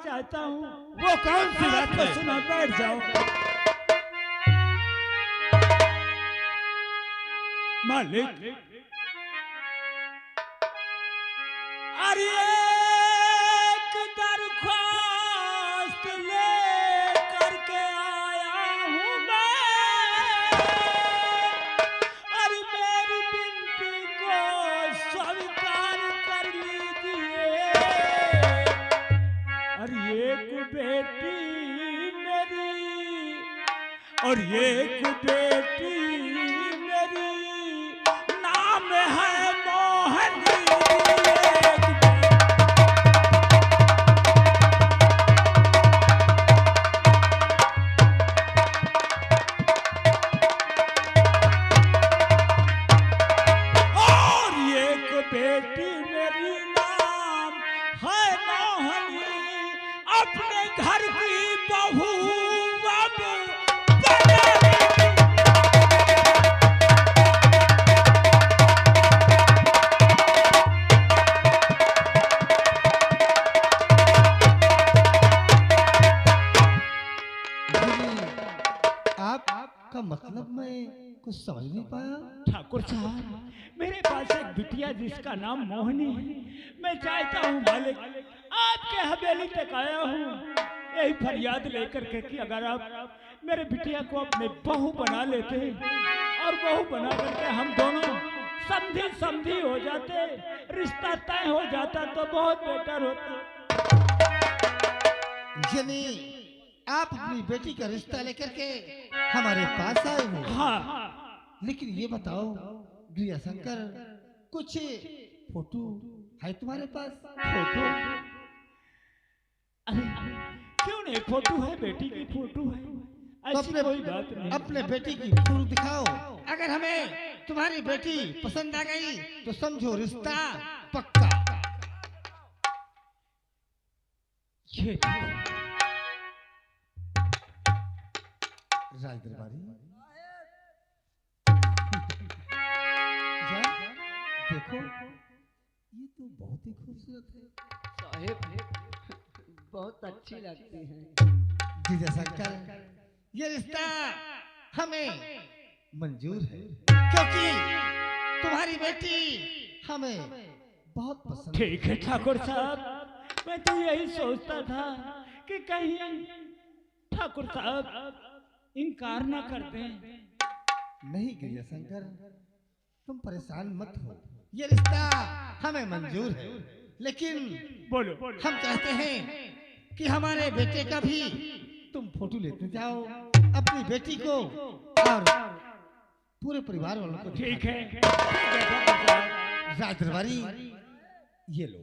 चाहता हूँ। वो कौन सी बात है? सुना, बैठ जाओ। मालिक, अरे एक दरख्वास्त ले करके आया हूँ मैं, अरे मेरी बिनती को स्वीकार कर लीजिए। अरे एक बेटी मेरी और एक बेटी मेरी, नाम है मोहनी। बेटी मेरी नाम है मोहनी, अपने घर की बहू अब आपका मतलब मैं कुछ समझ नहीं पाया। ठाकुर साहब, मेरे पास एक बिटिया जिसका नाम मोहनी है। मैं चाहता हूँ मालिक, आपके हवेली तक आया हूँ यही फरियाद लेकर के कि अगर आप मेरे बिटिया को अपने बहू बना लेते और बहू बना करके हम दोनों समझी समझी हो जाते, रिश्ता तय हो जाता तो बहुत बेहतर होता। यानी आप अपनी बेटी का रिश्ता लेकर के हमारे पास आए हो? हाँ, लेकिन ये बताओ गिरिजा शंकर, कुछ फोटो है तुम्हारे पास? फोटो? अरे क्यों नहीं, फोटो है, बेटी की फोटो है, तो ऐसी कोई बात नहीं। अपने बेटी की फोटो दिखाओ। अगर हमें तुम्हारी बेटी पसंद आ गई तो समझो रिश्ता पक्का। ये राज दरबारी, देखो ये तो बहुत ही खूबसूरत है। साहेब बहुत अच्छी लगती है। गिरिजा शंकर, ये रिश्ता हमें मंजूर है क्योंकि तुम्हारी बेटी हमें बहुत पसंद है। ठीक है ठाकुर साहब, मैं तो यही सोचता था कि कहीं ठाकुर साहब इनकार ना कर दें। नहीं गिरिजा शंकर, तुम परेशान मत हो, ये रिश्ता हमें मंजूर है। लेकिन बोलो, हम चाहते हैं कि हमारे बेटे का भी तुम फोटो लेते जाओ अपनी बेटी को और पूरे परिवार वालों को। ठीक है ठाकुर साहब। राज दरबारी, ये लो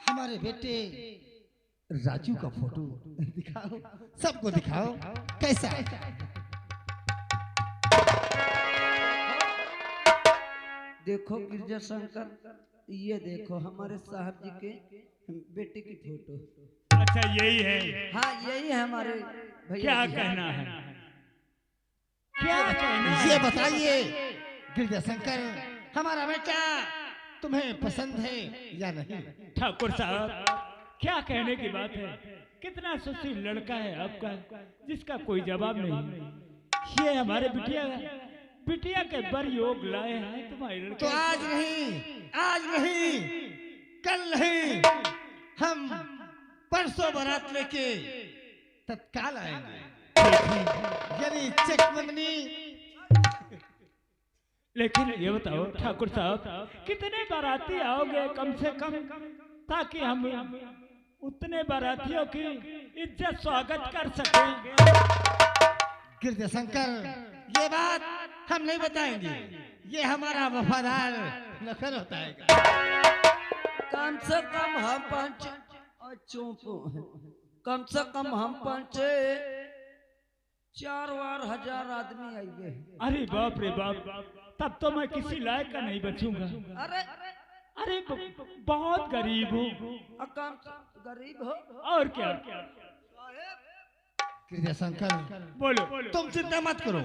हमारे बेटे राजू का फोटो दिखाओ, सबको दिखाओ कैसा है। देखो गिरजा शंकर, ये देखो हमारे साहब जी के बेटे की फोटो। अच्छा यही है? हाँ यही है हमारे भैया। क्या कहना है, क्या कहना है? ये बताइए गिरजा शंकर, हमारा बेटा तुम्हें पसंद है या नहीं? ठाकुर साहब, क्या कहने की बात है, कितना सुशील लड़का है आपका जिसका कोई जवाब नहीं। ये हमारे बिटिया के बर योग लाए हैं तुम्हारे लड़के। तो आज नहीं कल नहीं, हम परसों बारात लेके तत्काल आएंगे। यानी चेक मंगनी। लेकिन ये बताओ ठाकुर साहब, कितने बाराती आओगे कम से कम, ताकि हम उतने बारातियों की इज्जत स्वागत कर सकें। गिरजा शंकर, ये बात हम नहीं बताएंगे, ये हमारा वफादार नौकर होता है। कम से कम हम पांच, कम से कम हम पांच 4,000 आदमी आएंगे। अरे बाप रे बाप, तब तो मैं किसी लायक का नहीं बचूंगा। अरे बहुत गरीब हूँ। गरीब हो और क्या? गिरजा शंकर, बोलो। तुम चिंता मत करो,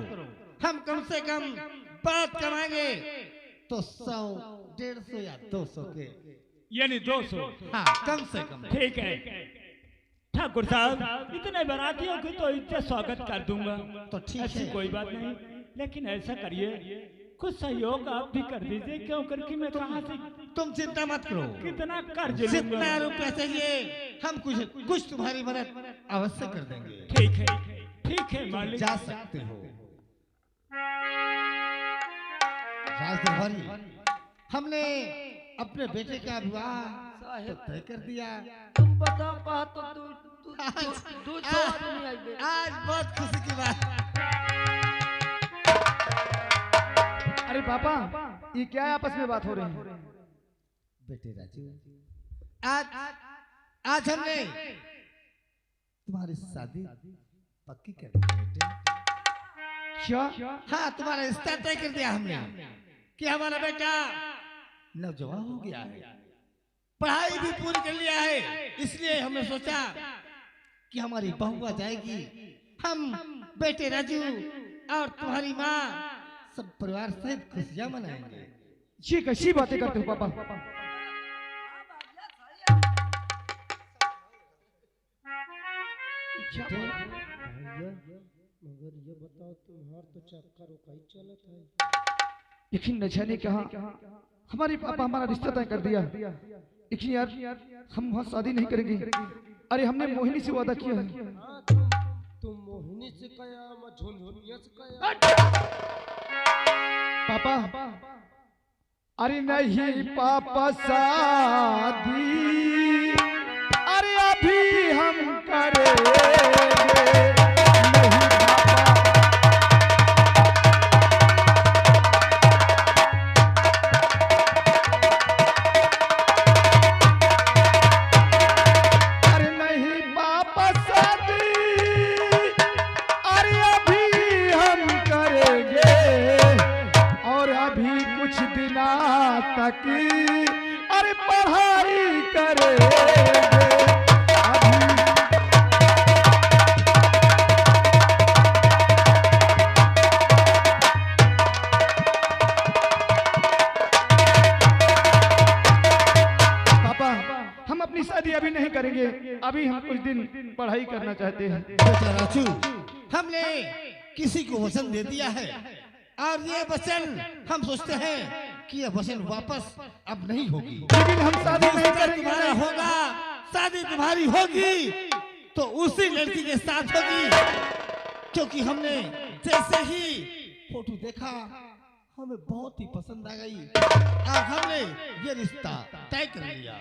हम कम से कम बात कमाएंगे तो 100, 150 या 200 के, यानी 200। हाँ कम से कम। ठीक है, ठाकुर साहब इतने बारातियों की तो इज्जत स्वागत कर दूंगा, तो ठीक ऐसी है। कोई बात नहीं, लेकिन ऐसा करिए कुछ सहयोग आप भी कर दीजिए, क्यों करके मैं कहाँ से तुम चिंता मत करो, कितना कर्ज जितना लूंगा। रुपया चाहिए हम कुछ तुम्हारी मदद अवश्य कर देंगे। ठीक है मालिक, जा सकते हो। राजदरबारी, हमने अपने बेटे का विवाह तो तय कर दिया। तुम बता पा तो तू नहीं आई बे। आज बहुत खुशी की बात। अरे पापा, ये क्या है आपस में बात हो रही है? बेटे राजू, आज हमने तुम्हारी शादी पक्की कर दी बेटे। क्या? हाँ, तुम्हारा रिश्ता तय कर दिया हमने कि हमारा बेटा नौजवान हो गया है, पढ़ाई भी पूरी कर लिया है, इसलिए हमने सोचा कि हमारी बहू आ जाएगी, हम बेटे राजू और तुम्हारी माँ सब परिवार सहित खुशियां मनाएंगे। ये कैसी बातें करते हो पापा? मगर ये बताओ तुम्हार तो चक्कर उकाई चलत है। लेकिन न जाने कहा हमारे पापा हमारा रिश्ता तय कर दिया, लेकिन यार हम वहाँ शादी नहीं करेंगे। अरे हमने मोहिनी से वादा किया है। तुम मोहिनी से कया, मैं झुनझुनिया से कया। पापा, अरे नहीं पापा शादी, अरे अभी हम करेंगे। अरे पढ़ाई करेंगे पापा, हम अपनी शादी अभी नहीं करेंगे, अभी हम कुछ दिन पढ़ाई करना चाहते हैं। बेटा राजू, हमने किसी को वचन दे दिया है और ये वचन हम सोचते हैं कि यह वचन वापस अब नहीं होगी। लेकिन हम शादी नहीं करेंगे। तुम्हारा होगा, शादी तुम्हारी होगी तो उसी लड़की के साथ होगी, क्योंकि हमने जैसे ही फोटो देखा हमें बहुत ही पसंद आ गई और हमने ये रिश्ता तय कर लिया।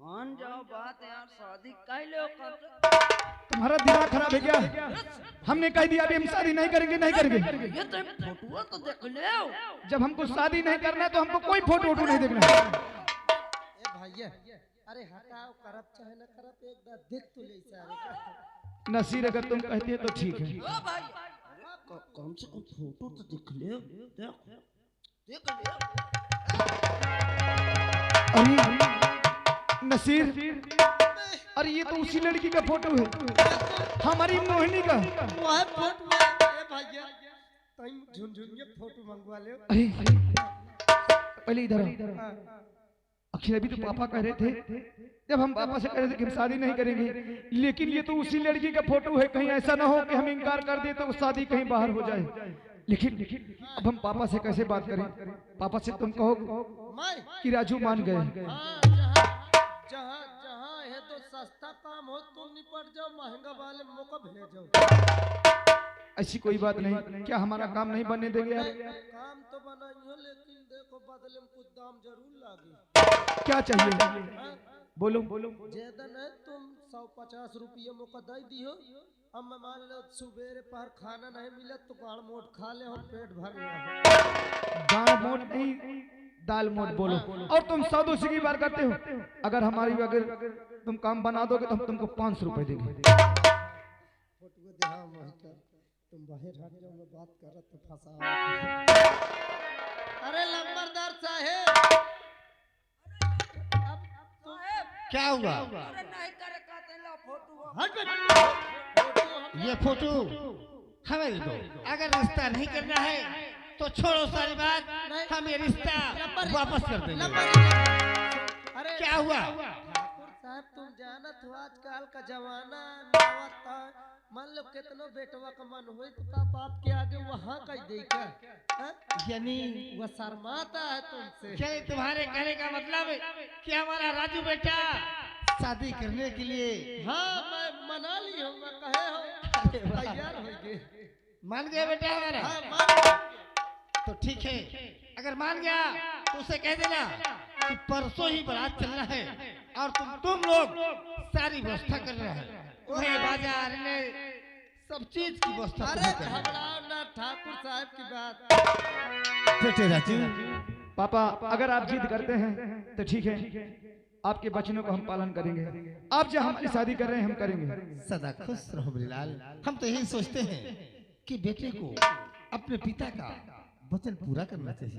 मान जाओ बात यार, शादी काहे ले कर। तुम्हारा दिमाग खराब है क्या? हमने कह दिया अभी हम शादी नहीं करेंगे, नहीं करेंगे। ये तो फोटो तो देख ले। जब हमको शादी नहीं करना है तो हमको कोई फोटो वोटो नहीं देखना है। ए भैया, अरे हटाओ, करब चाहे न करब, एक बार देख तो ले सारे। नसीर, अगर तुम कहती है तो ठीक है। ओ भाई, कम से कम फोटो तो देख ले, देख ले। अरे नसीर, अरे ये तो उसी लड़की का फोटो है, हमारी मोहिनी का। वह फोटो है ए भैया, तुम झुनझुनिया फोटो मंगवा ले। अरे पहले इधर आओ। आखिर अभी तो पापा कह रहे थे, जब हम पापा से कह रहे थे कि हम शादी नहीं करेंगे, लेकिन ये तो उसी लड़की का फोटो है, कहीं ऐसा ना हो कि हम इनकार कर दें तो शादी कहीं बाहर हो जाए। लेकिन अब हम पापा से कैसे बात करें? पापा से तुम कहो कि राजू मान गए। जहाँ जहाँ है तो सस्ता काम हो, तुम निपट जाओ, महंगा वाले मौका भेजो। ऐसी कोई बात नहीं, क्या हमारा काम नहीं बनने देंगे यार? काम तो बनाइयो, लेकिन देखो बदले में कुछ दाम जरूर लागे। क्या चाहिए बोलो। ज्यादा नहीं, तुम 150 रुपये मौका दे दियो। अब मैं मान लो सुबेरे पहर खाना नहीं मिला तो गाड़ मोट खा ले और पेट भर गया। गाड़ मोट नहीं, दाल मोट बोलो। और तुम 100-200 की बार करते हो। अगर तुम काम बना दोगे तो हम तुमको 500 रुपए देंगे। तुम बाहर हट जाओ, मैं बात कर रहा तो फंसा। अरे लंबरदार साहेब, क्या हुआ? अरे नहीं करे कहते ला फोटो। ये फोटो हमें दे दो। अगर रिश्ता नहीं करना है तो छोड़ो सारी बात, हम ये रिश्ता वापस कर देंगे। अरे क्या हुआ? ठाकुर मेहनत हो आजकल का जमाना नवाता मान लो कितनो बेटवा का मन हो तो पापा आपके आगे वहाँ कहीं देखा यानी वह शर्माता है तुमसे क्या तुम्हारे कहने का मतलब कि हमारा राजू बेटा शादी करने के लिए हाँ मैं मना ली हूँ मैं कहे हो तैयार हो गए मान गया बेटा हमारा? हाँ मान गया। तो ठीक है, अगर मान गया तो उसे कह देना कि परसों ही बारात चलना है और तुम लोग सारी व्यवस्था कर रहे हैं। तुम्हें बाजार में सब चीज की व्यवस्था अरे तुम्हें करनी है। घबराओ ना ठाकुर साहब की बात। बेटे राजू, पापा अगर आप जिद करते हैं तो ठीक है, आपके वचनों को हम पालन करेंगे। आप जो हमारी शादी कर रहे हैं हम करेंगे। सदा खुश रहो बिलाल। हम तो यही सोचते हैं कि बेटे को अपने पिता का वचन पूरा करना चाहिए।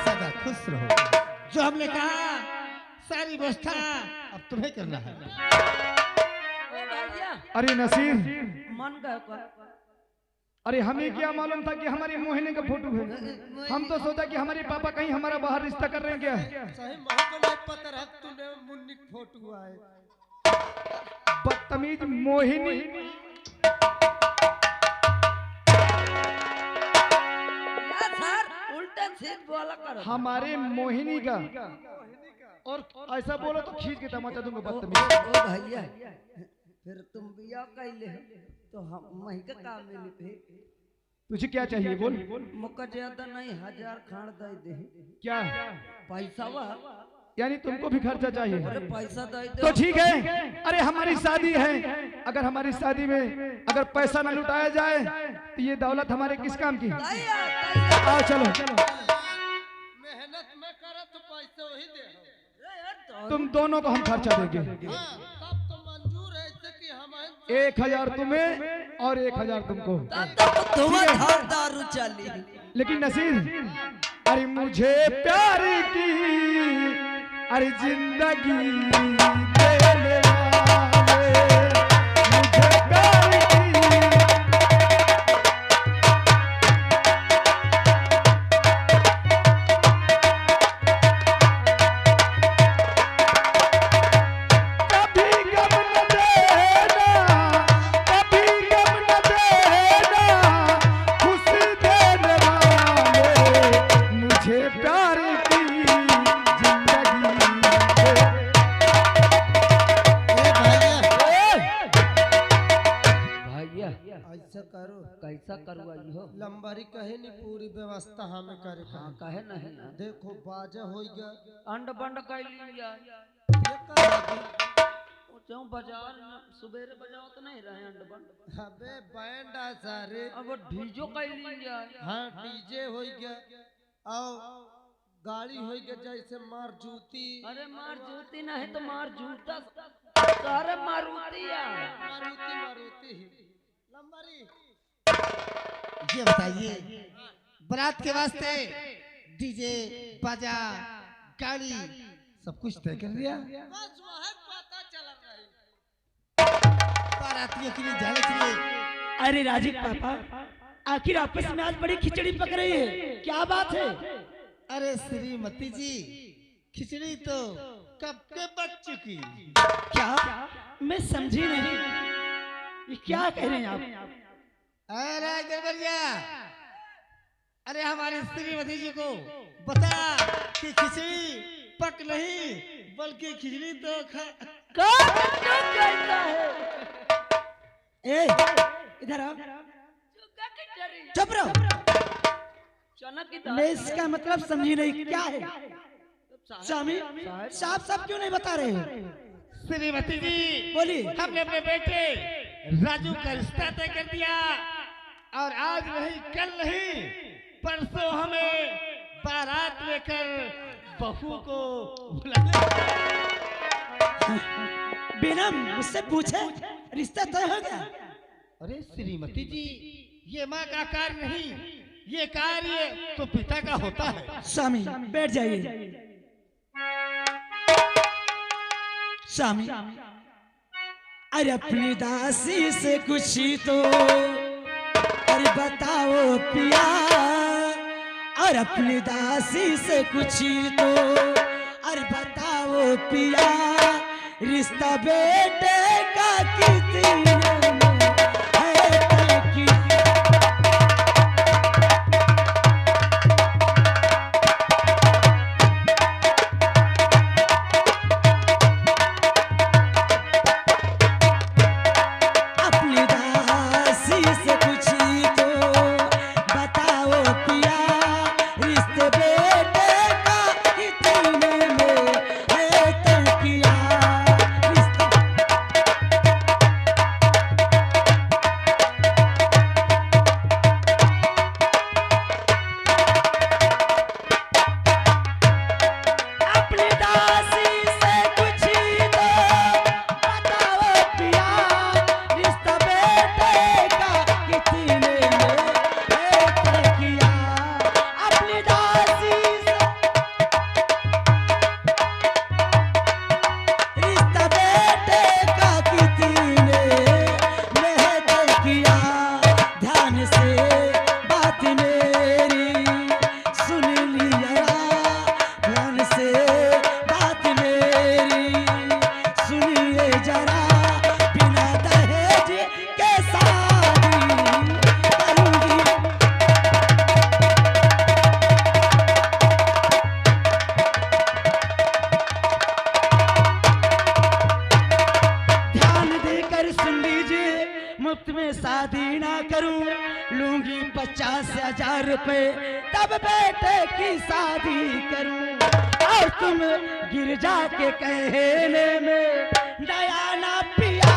सदा खुश रहो। जो हमने कहा सारी व्यवस्था अब तुम्हें करना है। अरे नसीर, मन का अरे हमें क्या मालूम था कि हमारी मोहिनी का फोटो है। हम तो सोचा कि हमारे पापा कहीं हमारा बाहर रिश्ता कर रहे हैं क्या। सही महो को नहीं पता रहा तूने मुन्नी की फोटो आए बदतमीज मोहिनी। सर उल्टा सीध बोला करो। हमारे मोहिनी का, और ऐसा बोलो तो खींच के तमाचा दूंगा ओ बदतमीज। भैया फिर तुम बिया कैले तो हम मही का काम मिली थे। तुझे क्या चाहिए बोल। मुका ज्यादा नहीं 1000 खान दे दे। क्या पैसा वा यानी तुमको भी खर्चा चाहिए? अरे पैसा दे दे तो ठीक है, अरे हमारी शादी है, अगर हमारी शादी में अगर पैसा न लुटाया जाए तो ये दौलत हमारे किस काम की। आओ चलो, मेहनत में करा तो पैसे वही दे तुम दोनों को हम खर्चा देंगे। हाँ तब तो मंजूर है इससे कि हम 1000 तुम्हें और 1000 तुमको। तुम्हारा दारू चली। लेकिन नसीर, अरे मुझे प्यार की अरे जिंदगी देने वाले, मुझे प्यार की कभी गम न देना, कभी गम न देना, खुशी देने वाले, मुझे प्यार की जिंदगी दे। भैया ऐसा करो कैसा करवाई हो? लंबारी कहे नहीं पूरी व्यवस्था हमें करे हाँ कहे नहीं ना। देखो बाजा हो गया अंड बंड कैली जा ये कहा चौ बाजार में सुबेरे बजाओ तो नहीं रहे अंड बंड। अबे बैंड आ सारे अब ढीजो कैली जा। हाँ डीजे हो गया आओ गाड़ी हो गया जैसे मार जूती अरे मार जूती नहीं तो मार जूता। सारे मारुतिया मारुति मारुति लंबारी ये बताइए, बारात के वास्ते डीजे बाजा गाड़ी सब कुछ तय कर लिया? बस वह पता चल रहा बारातियों के लिए जाने के लिए अरे राजीव पापा, आखिर आपस में आज बड़ी खिचड़ी पक रही है, क्या बात है? अरे श्रीमती जी, खिचड़ी तो कब के बच चुकी। क्या? मैं समझी नहीं, ये क्या कह रहे हैं आप? अरे गड़बड़िया, अरे हमारी श्रीमती जी को बता कि खिचड़ी पक नहीं बल्कि खिचड़ी तो ए, इधर आओ, चुप रहो। चना की मैं इसका मतलब समझी नहीं, क्या है? स्वामी साफ साफ क्यों नहीं बता रहे हो? श्रीमती जी बोलिए। हमने अपने बेटे राजू का रिश्ता तय कर दिया और आज नहीं कल नहीं परसों हमें बारात लेकर बहू को बुलाने। बिना मुझसे पूछे रिश्ता तय हो गया? अरे श्रीमती जी, ये माँ का कार्य नहीं, ये कार्य तो पिता का होता है। स्वामी बैठ जाइए। स्वामी, अरे अपनी दासी से कुछ ही तो अरे बताओ पिया, और अपनी दासी से कुछ ही तो अरे बताओ पिया, रिश्ता बेटे का किसी ने है तय किया। मुफ्त में शादी ना करूं, लूंगी 50,000 रुपए, तब बेटे की शादी करूं। और तुम गिरजा के कहने में दया ना पिया,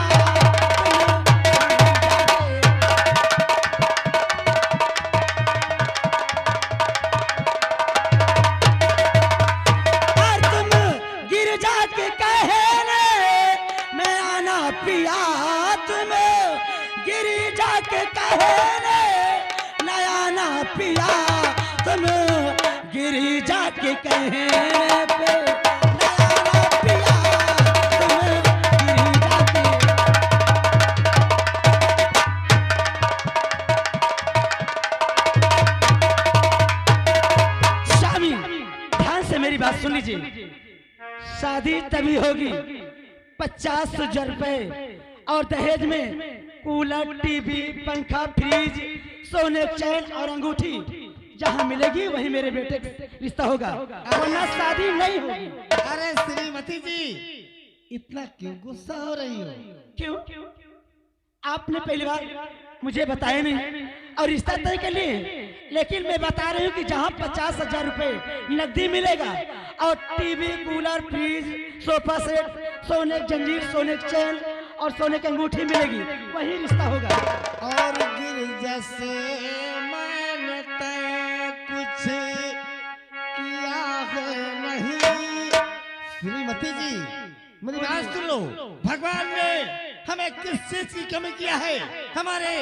और तुम गिरजा के कहने में आना पिया, तुम गिरिजा के कहने नया ना पिया, तुम गिरिजा के कहने पे नया ना पिया, तुम गिरिजा के। स्वामी ध्यान से मेरी बात सुन लीजिए, शादी तभी होगी 50,000 रुपए और दहेज में कूलर, टीवी, पंखा, फ्रिज, सोने, चैन और अंगूठी जहाँ मिलेगी वही मेरे बेटे का रिश्ता होगा, वरना शादी नहीं होगी। अरे श्रीमती जी, इतना क्यों गुस्सा हो रही हो? क्यों? आपने पहली बार मुझे बताया नहीं और रिश्ता तय कर लिए, लेकिन मैं बता रही हूँ कि जहाँ 50,000 रुपए नकदी मिलेगा और TV, cooler, fridge, sofa set, सोने की जंजीर, सोने की चैन और सोने की अंगूठी मिलेगी, वही रिश्ता होगा। और गिरजा से मैंने तय कुछ किया है नहीं। श्रीमती जी मेरी बात सुन लो, भगवान ने हमें किस चीज की कमी किया है? हमारे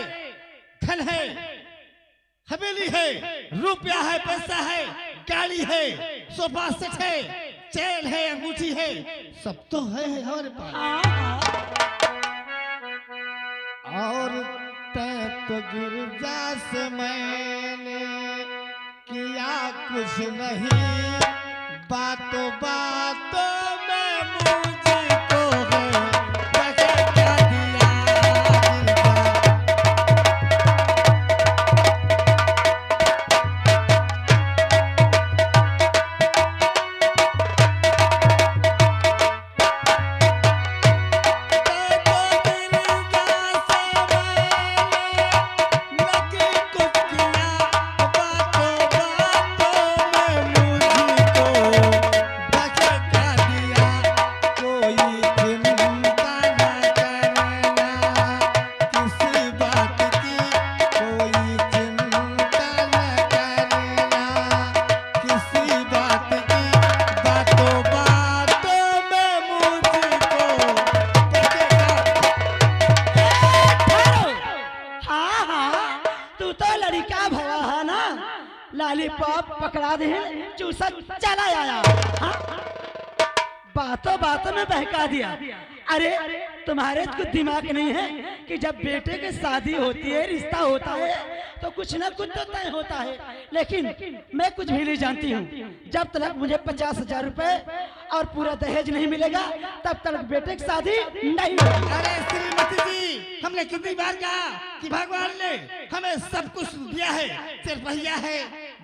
धन है, हवेली है, रुपया है, पैसा है, गाड़ी है, सोफा सेट है, चैन है, अंगूठी है, सब तो है हमारे पास। और तय तो गिरजा से मैंने किया कुछ नहीं, बातों बातों में मुझको क्या दिया लॉलीपॉप पकड़ा दे, चूसा चला आया, हाँ? बातों बातों में बहका दिया। अरे तुम्हारे कुछ दिमाग नहीं है कि जब बेटे की शादी होती है, रिश्ता होता है, तो कुछ ना कुछ तो तय होता है। लेकिन मैं कुछ भी नहीं जानती हूँ। जब तक मुझे 50,000 रुपए और पूरा दहेज नहीं मिलेगा तब तक बेटे की शादी नहीं होगी। अरे श्रीमती जी, हमने कितनी बार कहा कि भगवान ने हमें सब कुछ दिया है। 4 पहिया है,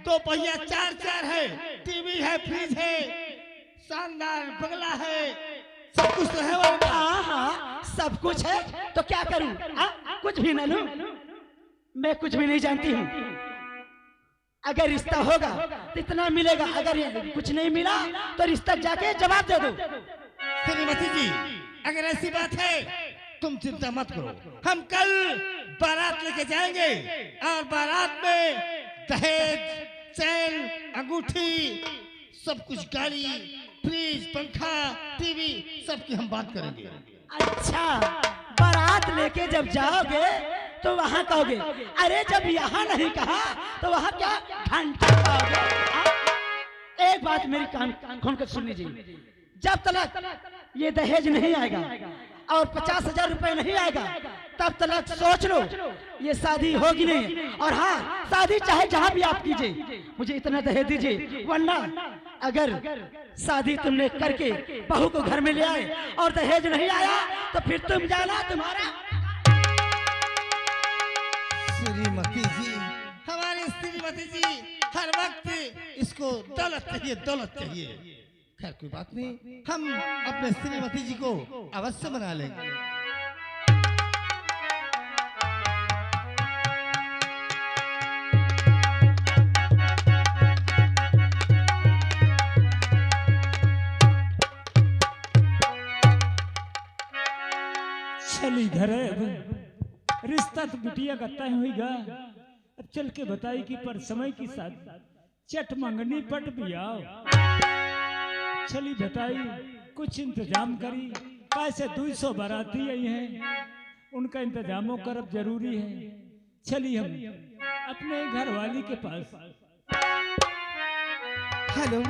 2 पहिया, 4 है, टीवी है, फ्रिज है, शानदार बंगला है, सब कुछ तो है। हाँ हाँ सब कुछ है, तो क्या करूं? कुछ भी न लूं? मैं कुछ भी नहीं जानती हूँ। अगर रिश्ता होगा तो इतना मिलेगा, अगर कुछ नहीं मिला तो रिश्ता जाके जवाब दे दो। श्रीमती जी, अगर ऐसी बात है तुम चिंता मत करो, हम कल बारात लेके जाएंगे और बारात में दहेज, चैन, अंगूठी, सब कुछ, गाड़ी, फ्रिज, पंखा, टीवी, सबकी हम बात करेंगे। अच्छा, बारात लेके जब जाओगे तो वहाँ कहोगे, अरे जब यहाँ नहीं कहा तो वहाँ क्या घंटा कहोगे? एक बात मेरी कान खोल कर सुन लीजिए, जब तक ये दहेज नहीं आएगा और 50,000 रुपए नहीं आएगा तब तक सोच लो ये शादी होगी नहीं। और हाँ, शादी चाहे जहाँ भी आप कीजिए, मुझे इतना दहेज दीजिए, वरना अगर शादी तुमने करके बहू को घर में ले आए और दहेज नहीं आया तो फिर तुम जाना, तुम्हारा। श्रीमती जी, हमारी श्रीमती जी हर वक्त इसको दौलत चाहिए, दौलत चाहिए। खैर कोई बात नहीं, हम अपने श्रीमती जी को अवश्य मना लेंगे। चली घरे रिश्ता तो बिटिया का तय होगा। अब चल के बताई कि पर समय की साथ चट मंगनी पट भी आओ। चली बताई कुछ इंतजाम करी, कैसे 200 बाराती आई हैं, उनका इंतजामों करब जरूरी है। चली हम अपने घर वाली के पास। हेलो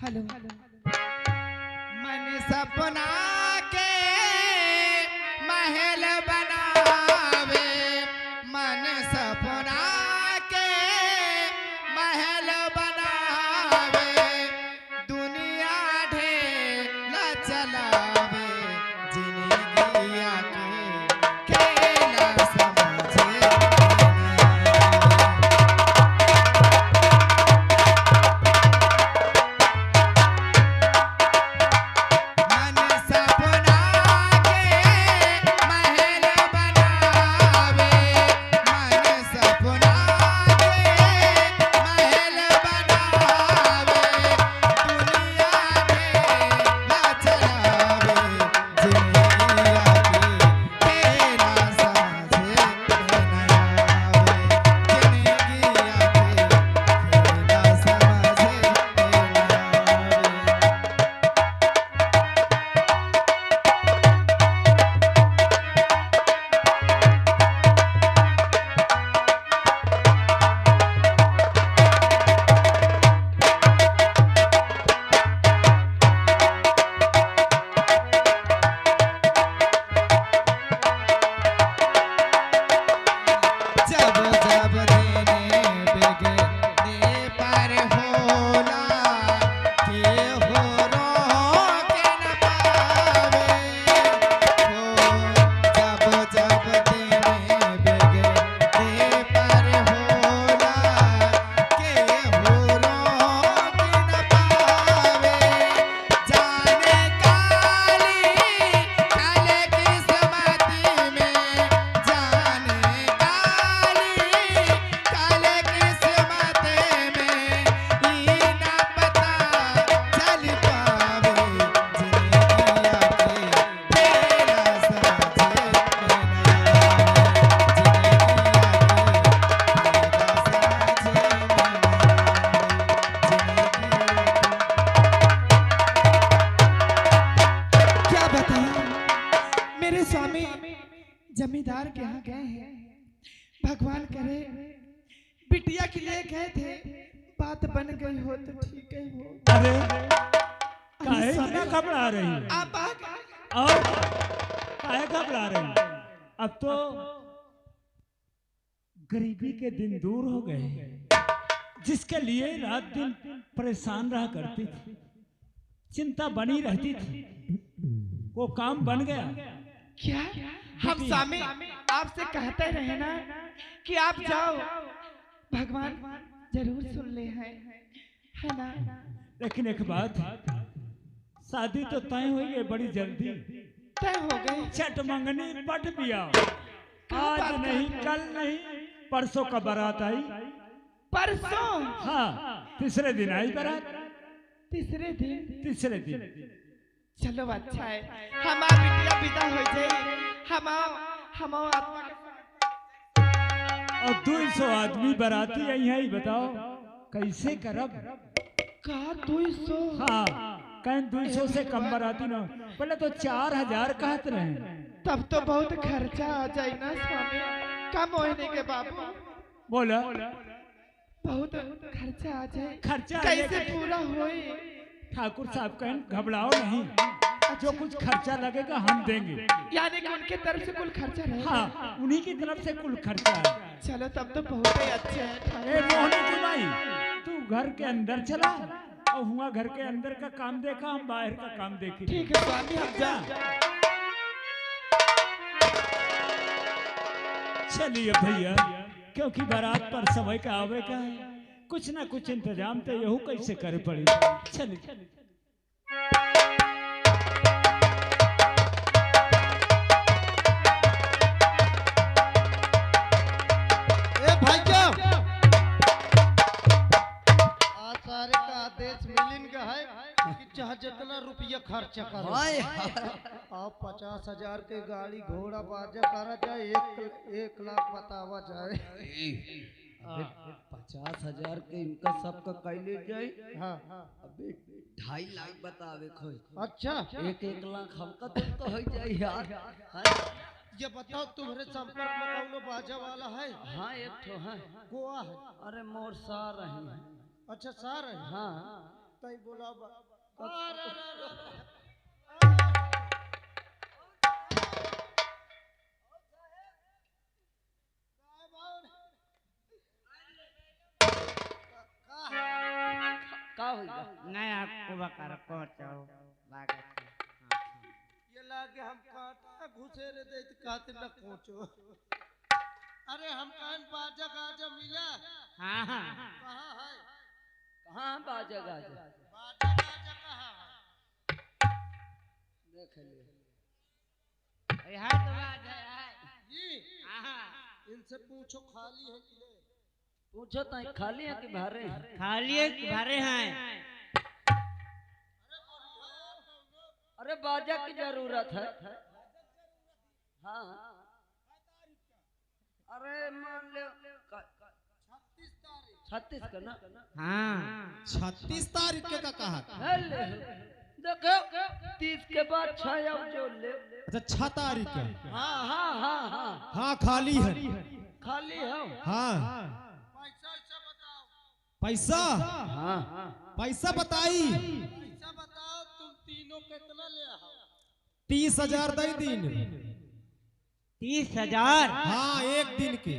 हेलो, मैंने सपना के महल बनावे, मन सपना के महल बनावे, दुनिया ढेला चलावे, जिंदगी के खेला समझे जमींदार के यहाँ गए हैं, भगवान करे बिटिया के लिए गए थे, बात बन गई हो तो ठीक है हो। अरे काहे इतना घबरा रही है? आप आ गए और काहे घबरा रही है? अब तो गरीबी के दिन दूर हो गए, जिसके लिए रात दिन परेशान रहा करती थी। चिंता बनी रहती थी, वो काम बन गया। क्या हम स्वामी आपसे कहते रहे ना कि आप जाओ, भगवान जरूर सुन ले है ना। लेकिन एक बात, शादी तो तय हुई है बड़ी जल्दी, तय हो गई। छठ मंगनी पट पिया, आज नहीं कल नहीं परसों का बारात आई। परसों? हाँ, तीसरे दिन आई बारात। तीसरे दिन? तीसरे दिन। चलो अच्छा है, हमार बिटिया विदा हो जाए, हम आत्मा और 200 आदमी बाराती आई है, बताओ कैसे करब? का 200? हाँ, कहीं 200 से कम बाराती ना, पहले तो 4000 कहते रहे। तब तो बहुत खर्चा आ जाए ना स्वामी, कम होने के बाबू। बोला बहुत खर्चा आ जाए, खर्चा कैसे पूरा होए? ठाकुर साहब कहें घबराओ नहीं, जो कुछ खर्चा लगेगा हम देंगे। यानी कि उनके तरफ से कुल खर्चा रहेगा? हाँ, उन्हीं की तरफ से कुल खर्चा है। चलो तब तो बहुत ही अच्छा है। ए मोहनी की माई, तू घर के अंदर चला और हुआ घर के अंदर का काम देखा, हम बाहर का काम देखे। ठीक है स्वामी, हम जा। चलिए भैया, क्योंकि बारात पर समय का आवे का है, कुछ ना कुछ इंतजाम तो यहू कैसे करे पड़ी। चलिए। ए भैया, आचार्य का आदेश मिलिन का है कि चाहे जितना रुपया खर्चा करो, आप 50,000 के गाड़ी घोड़ा बाजा करा जाए, 1 लाख बतावा जाए। 50,000 के इनका सबका कैले जाए। हाँ, अबे 2.5 लाख बतावे खोई। अच्छा 1 लाख हमका तो हो जाए यार। ये बताओ, तुम्हारे संपर्क में कौनो बाजा वाला है? हाँ, एक ठो है। गोवा है? अरे मोर सार रही है। अच्छा सार है। हाँ, तई बोला का होगा? नहीं आपको बकर पहुंचो लागत ये लागे हम काटा घुसे रे दे कहते न पहुंचो। अरे हम कान बाजा गाजा मिला? हाँ हाँ कहाँ है? कहाँ बाजा गाजा? बाजा गाजा कहाँ है? देख ले। यहाँ तो बात है जी हाँ इनसे पूछो खाली है कि नहीं? पूछो तो खाली है कि भरे हैं? खाली एक भरे हैं। अरे बाजा की जरूरत है। हाँ, अरे मान लो 36 का ना? हाँ 36 तारीख के का कहा था? हेले देखो 30 के बाद 6 और जोड़ ले। अच्छा 6 तारीख का। हाँ हाँ हाँ हाँ हाँ खाली है। खाली हो। हाँ पैसा ऐसा बताओ। पैसा हाँ पैसा बताई। पैसा बताओ, तुम तीनों कितना ले आओ? 30,000 दे दिन। 30,000। हाँ एक दिन के।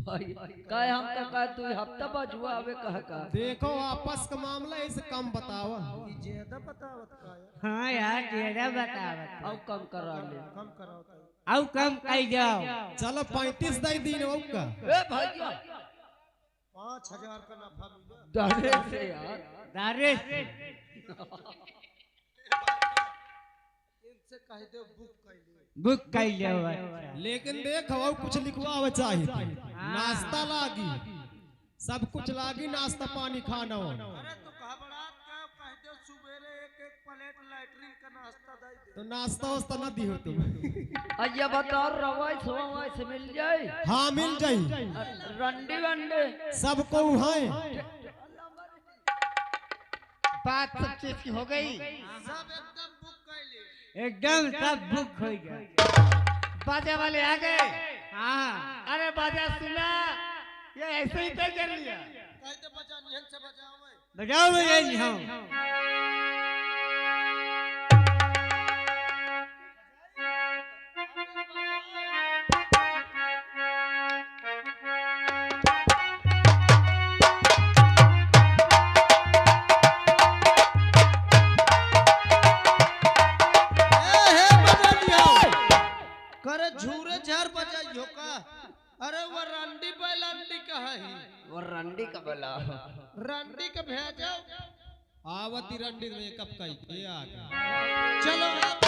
भाई काय हम तो कह तू हफ्ता बजुआ आवे कह का। देखो आपस का मामला इसे कम बतावा। ये ज्यादा बतावत का है? हाँ यार ज्यादा बतावत। और कम करा ले। कम कराओ ताई। और कम कर जाओ। चलो 35 दे दिन का। ए भैया 5,000 का नफा मिला। डरे से यार। दारे इनसे कह दो बुक कर ले। बुक कर जाओ। लेकिन देखो और कुछ लिखवावे चाहिए थे। नाश्ता लागी, सब कुछ लागी, नाश्ता पानी खाना हो। अरे तो घबरात का कह दो सुबेरे एक प्लेट लैट्रिन का नाश्ता दे दे। तो नाश्ता वास्ता न दी हो तुम। अయ్యా बताओ रवाई सवाई से मिल जाए? हाँ मिल जाई। रंडी वंडे सबको है। बात सब चीज की हो गई। सब एकदम बुक कर ले। एकदम सब बुक हो गया। बाजा वाले आ गए। हाँ अरे बाजा सुना, ये ऐसे ही तय कर लिया। कह दे बजा निहन से बजाओ। बजाओ बजाएंगे हम। अरे वो रंडी बैलंडी का है वो रंडी का बोला रंडी का भेजो आवती रंडी में कब कही आ गया चलो आप